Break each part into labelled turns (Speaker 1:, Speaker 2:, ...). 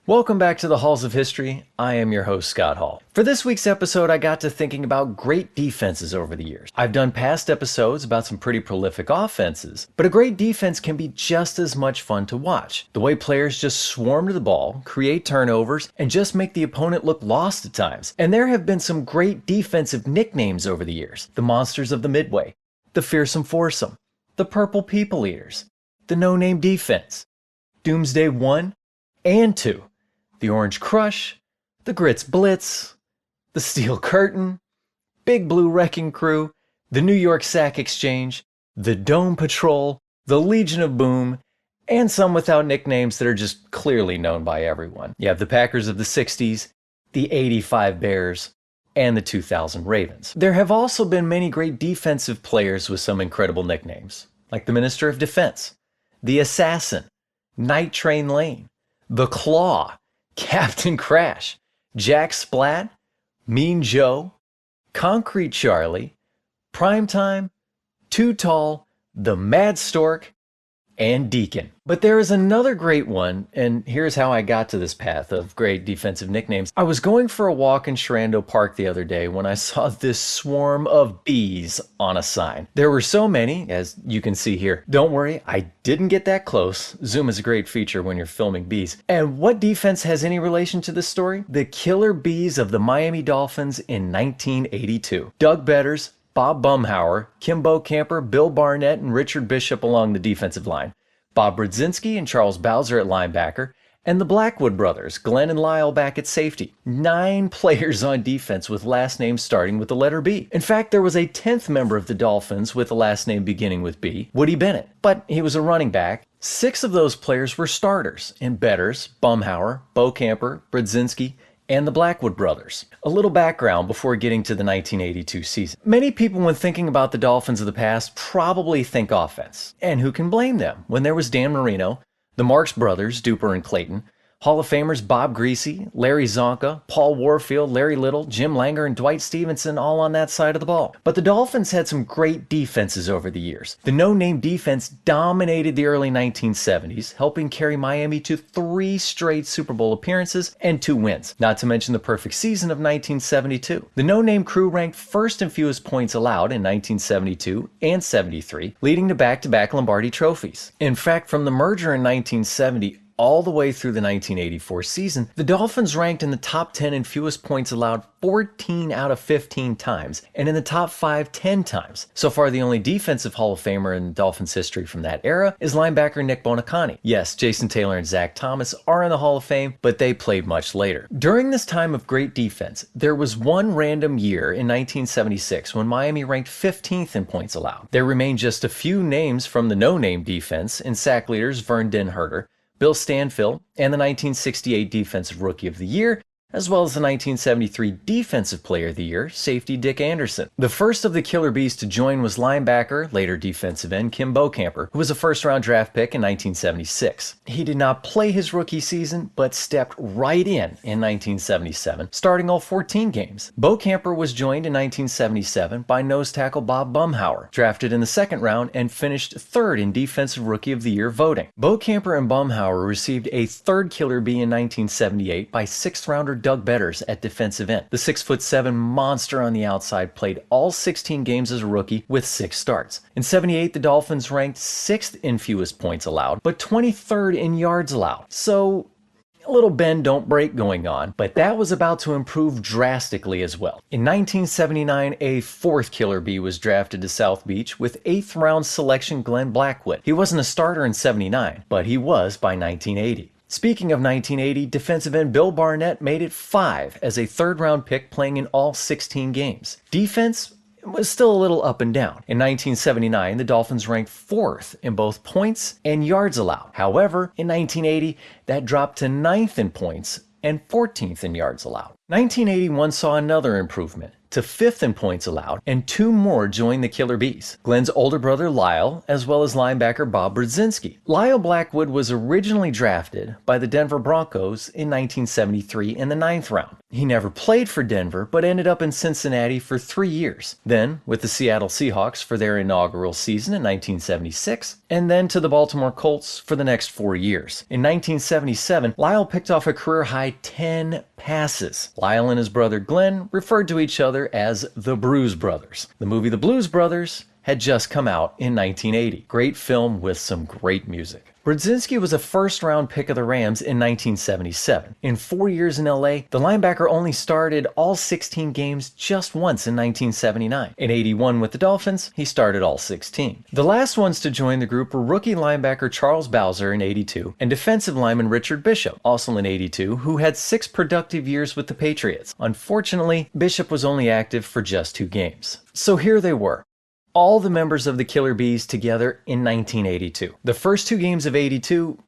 Speaker 1: Welcome back to the Halls of History. I am your host, Scott Hall. For this week's episode, I got to thinking about great defenses over the years. I've done past episodes about some pretty prolific offenses, but a great defense can be just as much fun to watch. The way players just swarm to the ball, create turnovers, and just make the opponent look lost at times. And there have been some great defensive nicknames over the years. The Monsters of the Midway, the Fearsome Foursome, the Purple People Eaters, the No Name Defense, Doomsday 1 and 2, the Orange Crush, the Grits Blitz, the Steel Curtain, Big Blue Wrecking Crew, the New York Sack Exchange, the Dome Patrol, the Legion of Boom, and some without nicknames that are just clearly known by everyone. You have the Packers of the 60s, the 85 Bears, and the 2000 Ravens. There have also been many great defensive players with some incredible nicknames, like the Minister of Defense, the Assassin, Night Train Lane, the Claw, Captain Crash, Jack Splat, Mean Joe, Concrete Charlie, Primetime, Too Tall, the Mad Stork, and Deacon. But there is another great one, and here's how I got to this path of great defensive nicknames. I was going for a walk in Shrando Park the other day when I saw this swarm of bees on a sign. There were so many, as you can see here. Don't worry, I didn't get that close. Zoom is a great feature when you're filming bees. And what defense has any relation to this story? The Killer Bees of the Miami Dolphins in 1982. Doug Betters, Bob Baumhower, Kim Bokamper, Bill Barnett, and Richard Bishop along the defensive line, Bob Brudzinski and Charles Bowser at linebacker, and the Blackwood brothers, Glenn and Lyle, back at safety. 9 players on defense with last names starting with the letter B. In fact, there was a 10th member of the Dolphins with a last name beginning with B, Woody Bennett, but he was a running back. 6 of those players were starters in Betters, Baumhower, Bokamper, Brudzinski, and the Blackwood brothers. A little background before getting to the 1982 season. Many people, when thinking about the Dolphins of the past, probably think offense. And who can blame them? When there was Dan Marino, the Marks brothers, Duper and Clayton, Hall of Famers Bob Greasy, Larry Zonka, Paul Warfield, Larry Little, Jim Langer, and Dwight Stevenson all on that side of the ball. But the Dolphins had some great defenses over the years. The no-name defense dominated the early 1970s, helping carry Miami to 3 straight Super Bowl appearances and 2 wins, not to mention the perfect season of 1972. The no-name crew ranked first in fewest points allowed in 1972 and 73, leading to back-to-back Lombardi trophies. In fact, from the merger in 1970 all the way through the 1984 season, the Dolphins ranked in the top 10 in fewest points allowed 14 out of 15 times, and in the top 5 10 times. So far, the only defensive Hall of Famer in Dolphins history from that era is linebacker Nick Bonacani. Yes, Jason Taylor and Zach Thomas are in the Hall of Fame, but they played much later. During this time of great defense, there was one random year in 1976 when Miami ranked 15th in points allowed. There remained just a few names from the no-name defense in sack leaders Vern Den-Herter, Bill Stanfill, and the 1968 Defensive Rookie of the Year, as well as the 1973 Defensive Player of the Year, safety Dick Anderson. The first of the Killer Bees to join was linebacker, later defensive end, Kim Bokamper, who was a first-round draft pick in 1976. He did not play his rookie season, but stepped right in 1977, starting all 14 games. Bokamper was joined in 1977 by nose tackle Bob Baumhower, drafted in the second round and finished 3rd in Defensive Rookie of the Year voting. Bokamper and Baumhower received a 3rd Killer Bee in 1978 by 6th-rounder Doug Betters at defensive end. The 6'7" monster on the outside played all 16 games as a rookie with 6 starts. In 78, the Dolphins ranked 6th in fewest points allowed, but 23rd in yards allowed. So a little bend don't break going on, but that was about to improve drastically as well. In 1979, a 4th Killer Bee was drafted to South Beach with 8th round selection Glenn Blackwood. He wasn't a starter in 79, but he was by 1980. Speaking of 1980, defensive end Bill Barnett made it 5 as a 3rd-round pick playing in all 16 games. Defense was still a little up and down. In 1979, the Dolphins ranked 4th in both points and yards allowed. However, in 1980, that dropped to 9th in points and 14th in yards allowed. 1981 saw another improvement to 5th in points allowed, and 2 more joined the Killer Bees. Glenn's older brother Lyle, as well as linebacker Bob Brudzinski. Lyle Blackwood was originally drafted by the Denver Broncos in 1973 in the 9th round. He never played for Denver, but ended up in Cincinnati for 3 years. Then with the Seattle Seahawks for their inaugural season in 1976, and then to the Baltimore Colts for the next 4 years. In 1977, Lyle picked off a career-high 10 passes. Lyle and his brother Glenn referred to each other as the Bruise Brothers. The movie The Blues Brothers had just come out in 1980. Great film with some great music. Brudzinski was a first-round pick of the Rams in 1977. In 4 years in LA, the linebacker only started all 16 games just once in 1979. In 81 with the Dolphins, he started all 16. The last ones to join the group were rookie linebacker Charles Bowser in 82 and defensive lineman Richard Bishop, also in 82, who had 6 productive years with the Patriots. Unfortunately, Bishop was only active for just 2 games. So here they were, all the members of the Killer Bees together in 1982. The first 2 games of 82,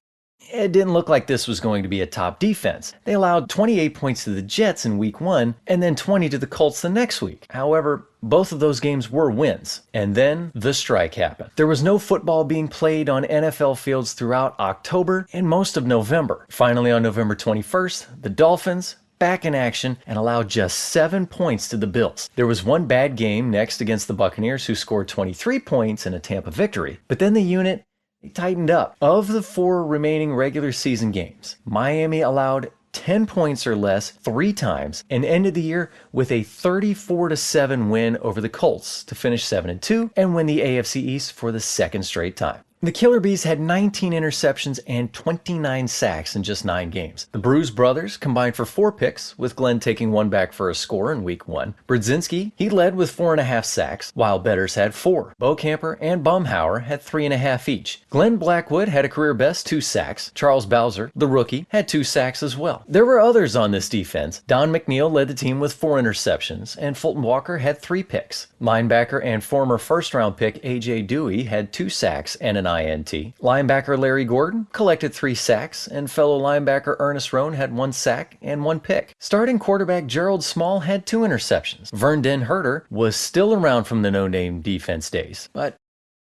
Speaker 1: it didn't look like this was going to be a top defense. They allowed 28 points to the Jets in week 1 and then 20 to the Colts the next week. However, both of those games were wins. And then the strike happened. There was no football being played on NFL fields throughout October and most of November. Finally, on November 21st, the Dolphins back in action and allowed just 7 points to the Bills. There was one bad game next against the Buccaneers, who scored 23 points in a Tampa victory, but then the unit tightened up. Of the 4 remaining regular season games, Miami allowed 10 points or less 3 times and ended the year with a 34-7 win over the Colts to finish 7-2 and win the AFC East for the second straight time. The Killer Bees had 19 interceptions and 29 sacks in just 9 games. The Bruise Brothers combined for 4 picks, with Glenn taking 1 back for a score in week 1. Brudzinski, he led with 4.5 sacks, while Betters had 4. Bokamper and Baumhower had 3.5 each. Glenn Blackwood had a career best 2 sacks. Charles Bowser, the rookie, had 2 sacks as well. There were others on this defense. Don McNeil led the team with 4 interceptions, and Fulton Walker had 3 picks. Linebacker and former first-round pick A.J. Dewey had 2 sacks and an INT. Linebacker Larry Gordon collected 3 sacks, and fellow linebacker Ernest Roan had 1 sack and 1 pick. Starting quarterback Gerald Small had 2 interceptions. Vern Den Herter was still around from the no-name defense days, but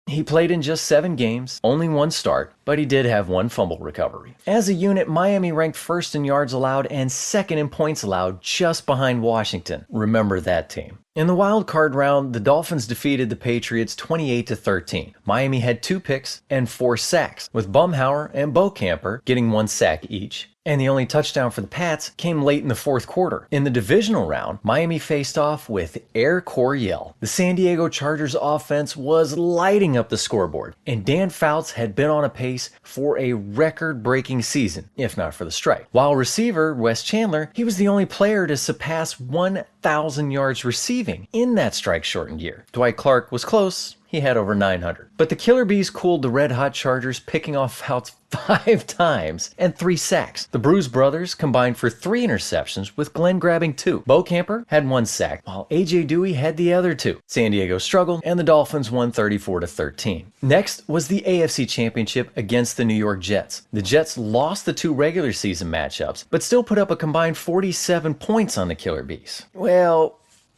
Speaker 1: he played in just 7 games, only 1 start, but he did have 1 fumble recovery. As a unit, Miami ranked first in yards allowed and second in points allowed, just behind Washington. Remember that team. In the wild card round, the Dolphins defeated the Patriots 28-13. Miami had 2 picks and 4 sacks, with Baumhower and Bokamper getting 1 sack each. And the only touchdown for the Pats came late in the 4th quarter. In the divisional round, Miami faced off with Air Coryell. The San Diego Chargers offense was lighting up the scoreboard, and Dan Fouts had been on a pace for a record-breaking season, if not for the strike. While receiver Wes Chandler, he was the only player to surpass 1,000 yards receiving in that strike-shortened year. Dwight Clark was close. He had over 900. But the Killer Bees cooled the red-hot Chargers, picking off Fouts 5 times and 3 sacks. The Bruise Brothers combined for 3 interceptions, with Glenn grabbing 2. Bokamper had 1 sack, while A.J. Dewey had the other 2. San Diego struggled, and the Dolphins won 34-13. Next was the AFC Championship against the New York Jets. The Jets lost the 2 regular season matchups, but still put up a combined 47 points on the Killer Bees. Well,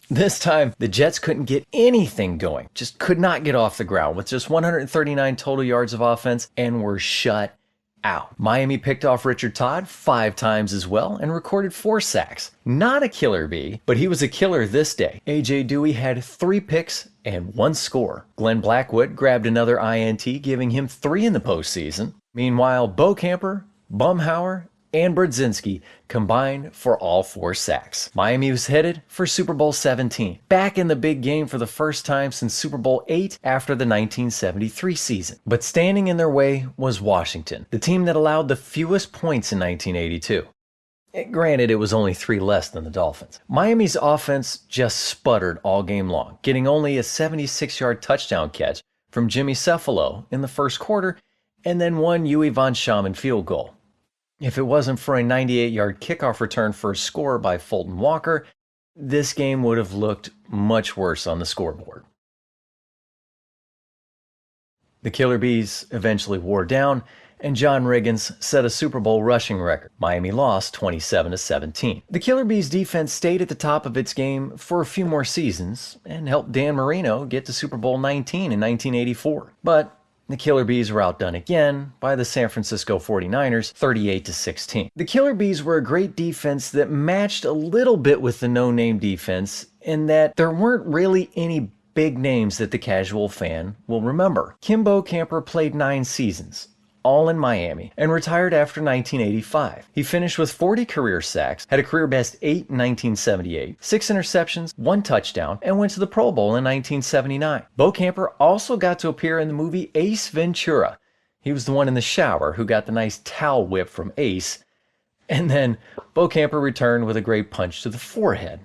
Speaker 1: this time, the Jets couldn't get anything going, just could not get off the ground, with just 139 total yards of offense, and were shut out. Miami picked off Richard Todd 5 times as well and recorded 4 sacks. Not a killer bee, but he was a killer this day. A.J. Dewey had 3 picks and 1 score. Glenn Blackwood grabbed another INT, giving him 3 in the postseason. Meanwhile, Bokamper, Baumhower, and Brudzinski combined for all 4 sacks. Miami was headed for Super Bowl 17, back in the big game for the first time since Super Bowl 8 after the 1973 season. But standing in their way was Washington, the team that allowed the fewest points in 1982. Granted, it was only 3 less than the Dolphins. Miami's offense just sputtered all game long, getting only a 76-yard touchdown catch from Jimmy Cephalo in the first quarter, and then 1 Huey Von Schaman field goal. If it wasn't for a 98-yard kickoff return for a score by Fulton Walker, this game would have looked much worse on the scoreboard. The Killer Bees eventually wore down, and John Riggins set a Super Bowl rushing record. Miami lost 27-17. The Killer Bees defense stayed at the top of its game for a few more seasons and helped Dan Marino get to Super Bowl 19 in 1984. But The Killer Bees were outdone again by the San Francisco 49ers 38-16. The Killer Bees were a great defense that matched a little bit with the no-name defense in that there weren't really any big names that the casual fan will remember. Bokamper played 9 seasons, all in Miami, and retired after 1985. He finished with 40 career sacks, had a career best 8 in 1978, 6 interceptions, 1 touchdown, and went to the Pro Bowl in 1979. Bokamper also got to appear in the movie Ace Ventura. He was the one in the shower who got the nice towel whip from Ace, and then Bokamper returned with a great punch to the forehead,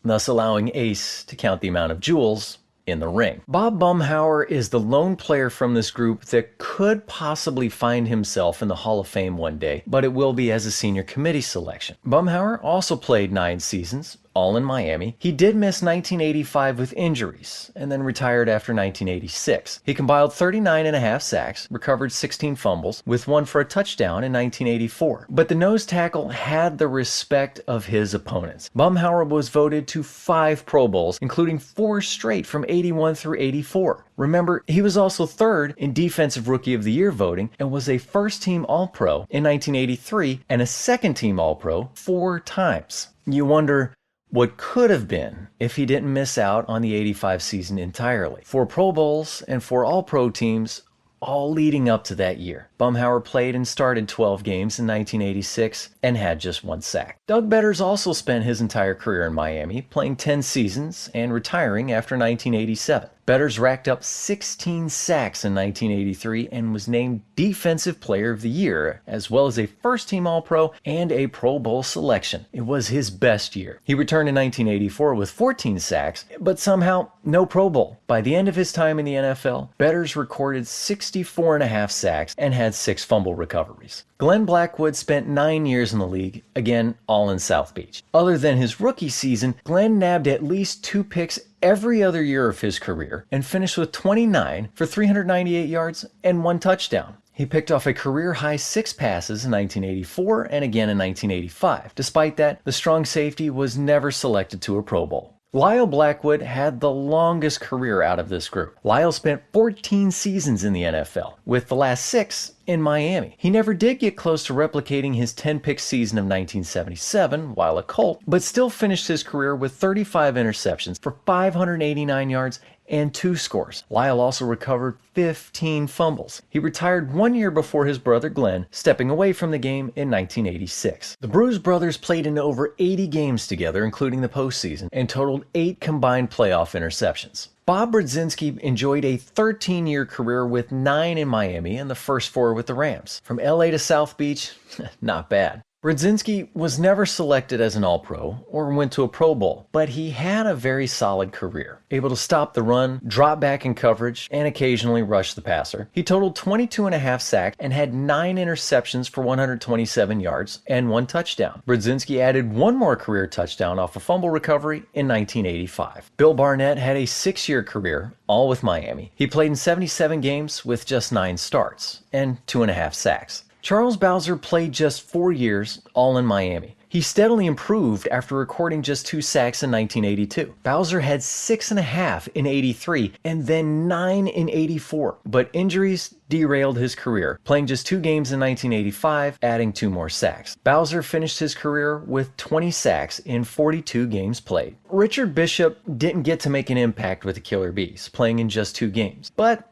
Speaker 1: thus allowing Ace to count the amount of jewels in the ring. Bob Baumhower is the lone player from this group that could possibly find himself in the Hall of Fame one day, but it will be as a senior committee selection. Baumhower also played 9 seasons, all in Miami. He did miss 1985 with injuries and then retired after 1986. He compiled 39.5 sacks, recovered 16 fumbles, with 1 for a touchdown in 1984. But the nose tackle had the respect of his opponents. Baumhower was voted to 5 Pro Bowls, including 4 straight from 81 through 84. Remember, he was also 3rd in Defensive Rookie of the Year voting and was a first-team All-Pro in 1983 and a second-team All-Pro 4 times. You wonder what could have been if he didn't miss out on the 85 season entirely. 4 Pro Bowls and 4 All-Pro teams, all leading up to that year. Baumhower played and started 12 games in 1986 and had just 1 sack. Doug Betters also spent his entire career in Miami, playing 10 seasons and retiring after 1987. Betters racked up 16 sacks in 1983 and was named Defensive Player of the Year, as well as a first-team All-Pro and a Pro Bowl selection. It was his best year. He returned in 1984 with 14 sacks, but somehow no Pro Bowl. By the end of his time in the NFL, Betters recorded 64.5 sacks and had 6 fumble recoveries. Glenn Blackwood spent 9 years in the league, again, all in South Beach. Other than his rookie season, Glenn nabbed at least 2 picks every other year of his career and finished with 29 for 398 yards and 1 touchdown. He picked off a career-high 6 passes in 1984 and again in 1985. Despite that, the strong safety was never selected to a Pro Bowl. Lyle Blackwood had the longest career out of this group. Lyle spent 14 seasons in the NFL, with the last 6 in Miami. He never did get close to replicating his 10-pick season of 1977 while a Colt, but still finished his career with 35 interceptions for 589 yards and 2 scores. Lyle also recovered 15 fumbles. He retired 1 year before his brother Glenn, stepping away from the game in 1986. The Bruce brothers played in over 80 games together, including the postseason, and totaled 8 combined playoff interceptions. Bob Brudzinski enjoyed a 13-year career with 9 in Miami and the first 4 with the Rams. From LA to South Beach, not bad. Brudzinski was never selected as an All-Pro or went to a Pro Bowl, but he had a very solid career. Able to stop the run, drop back in coverage, and occasionally rush the passer. He totaled 22.5 sacks and had 9 interceptions for 127 yards and 1 touchdown. Brudzinski added 1 more career touchdown off a fumble recovery in 1985. Bill Barnett had a 6-year career, all with Miami. He played in 77 games with just 9 starts and 2.5 sacks. Charles Bowser played just 4 years, all in Miami. He steadily improved after recording just 2 sacks in 1982. Bowser had 6.5 in 83 and then 9 in 84, but injuries derailed his career, playing just 2 games in 1985, adding 2 more sacks. Bowser finished his career with 20 sacks in 42 games played. Richard Bishop didn't get to make an impact with the Killer Bees, playing in just 2 games, but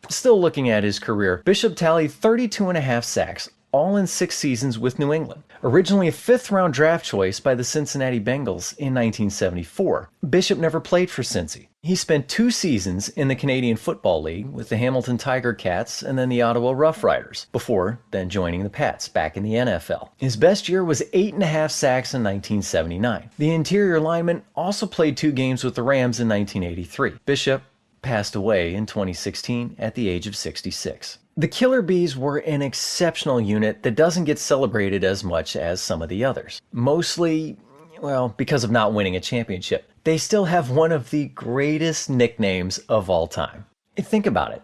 Speaker 1: still looking at his career, Bishop tallied 32.5 sacks, all in 6 seasons with New England. Originally a 5th-round draft choice by the Cincinnati Bengals in 1974, Bishop never played for Cincy. He spent 2 seasons in the Canadian Football League with the Hamilton Tiger Cats and then the Ottawa Rough Riders, before then joining the Pats back in the NFL. His best year was 8.5 sacks in 1979. The interior lineman also played 2 games with the Rams in 1983. Bishop passed away in 2016 at the age of 66. The Killer Bees were an exceptional unit that doesn't get celebrated as much as some of the others. Mostly, well, because of not winning a championship. They still have one of the greatest nicknames of all time. Think about it.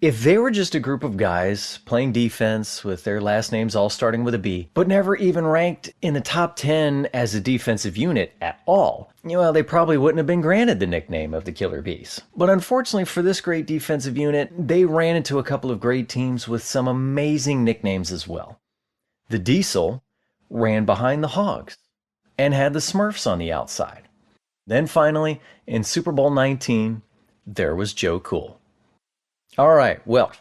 Speaker 1: If they were just a group of guys playing defense with their last names all starting with a B, but never even ranked in the top 10 as a defensive unit at all, well, they probably wouldn't have been granted the nickname of the Killer Bees. But unfortunately for this great defensive unit, they ran into a couple of great teams with some amazing nicknames as well. The Diesel ran behind the Hogs and had the Smurfs on the outside. Then finally, in Super Bowl 19, there was Joe Cool. Alright, well,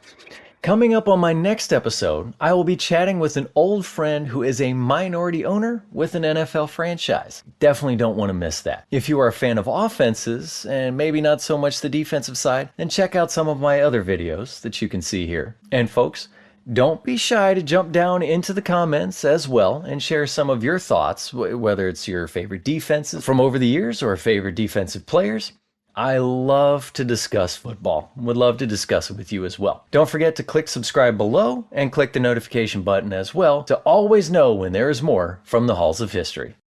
Speaker 1: coming up on my next episode, I will be chatting with an old friend who is a minority owner with an NFL franchise. Definitely don't want to miss that. If you are a fan of offenses, and maybe not so much the defensive side, then check out some of my other videos that you can see here. And folks, don't be shy to jump down into the comments as well and share some of your thoughts, whether it's your favorite defenses from over the years or favorite defensive players. I love to discuss football. Would love to discuss it with you as well. Don't forget to click subscribe below and click the notification button as well to always know when there is more from the Halls of History.